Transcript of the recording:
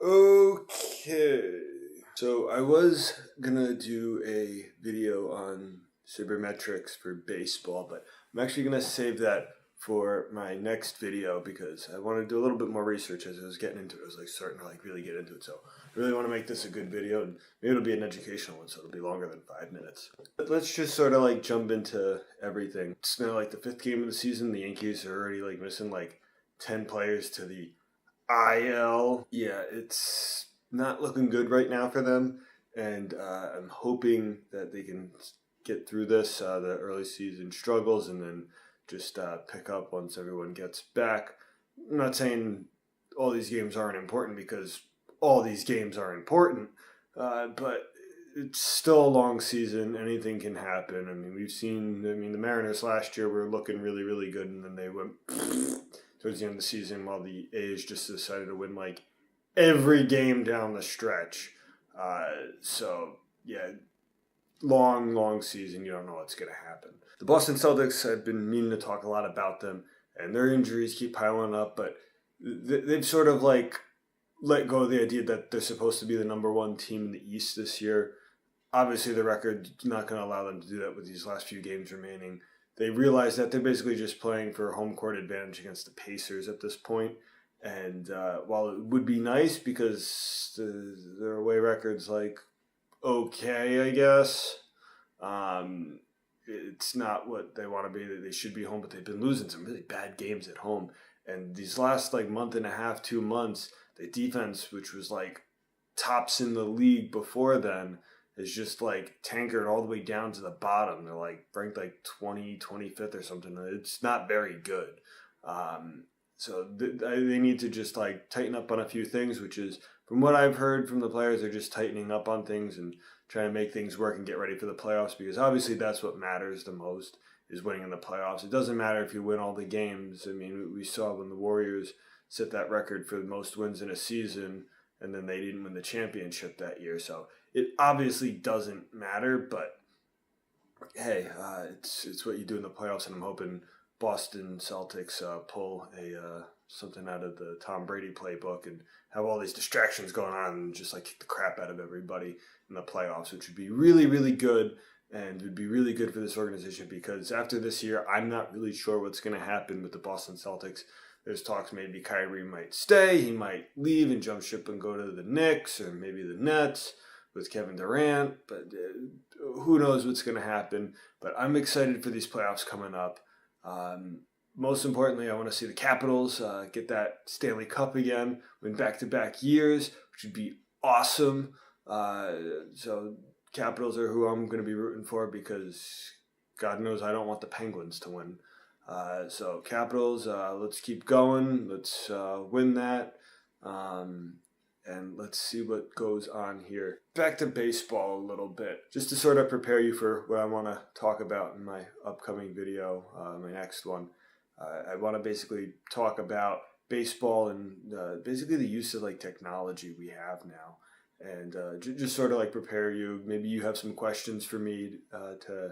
Okay. So I was gonna do a video on sabermetrics for baseball, but I'm actually gonna save that for my next video because I want to do a little bit more research as I was getting into it. I was starting to really get into it. So I really want to make this a good video, and maybe it'll be an educational one, so it'll be longer than 5 minutes. But let's just sort of jump into everything. It's now the fifth game of the season. The Yankees are already missing 10 players to the IL. Yeah, it's not looking good right now for them, and I'm hoping that they can get through this, the early season struggles, and then just pick up once everyone gets back. I'm not saying all these games aren't important because all these games are important, but it's still a long season. Anything can happen. I mean, the Mariners last year were looking really, really good, and then they went towards the end of the season while the A's just decided to win every game down the stretch. So, yeah, long season. You don't know what's going to happen. The Boston Celtics, I've been meaning to talk a lot about them, and their injuries keep piling up, but they've sort of let go of the idea that they're supposed to be the number one team in the East this year. Obviously, the record's not going to allow them to do that with these last few games remaining. They realize that they're basically just playing for home court advantage against the Pacers at this point. And while it would be nice because their away record's okay, I guess. It's not what they want to be. They should be home, but they've been losing some really bad games at home. And these last month and a half, 2 months, the defense, which was tops in the league before then, is just tankered all the way down to the bottom. They're ranked 25th or something. It's not very good. So they need to just tighten up on a few things, which is, from what I've heard from the players, they're just tightening up on things and trying to make things work and get ready for the playoffs, because obviously that's what matters the most, is winning in the playoffs. It doesn't matter if you win all the games. I mean, we saw when the Warriors set that record for the most wins in a season, and then they didn't win the championship that year. So it obviously doesn't matter, but hey, it's what you do in the playoffs, and I'm hoping Boston Celtics pull something out of the Tom Brady playbook and have all these distractions going on and just kick the crap out of everybody in the playoffs, which would be really, really good, and would be really good for this organization, because after this year, I'm not really sure what's going to happen with the Boston Celtics. There's talks maybe Kyrie might stay, he might leave and jump ship and go to the Knicks or maybe the Nets with Kevin Durant, but who knows what's going to happen. But I'm excited for these playoffs coming up. Most importantly, I want to see the Capitals get that Stanley Cup again, win back-to-back years, which would be awesome. So Capitals are who I'm going to be rooting for, because God knows I don't want the Penguins to win. So Capitals, let's keep going. Let's win that. And let's see what goes on here. Back to baseball a little bit, just to sort of prepare you for what I want to talk about in my upcoming video, my next one. I want to basically talk about baseball and basically the use of technology we have now, and just sort of prepare you. Maybe you have some questions for me to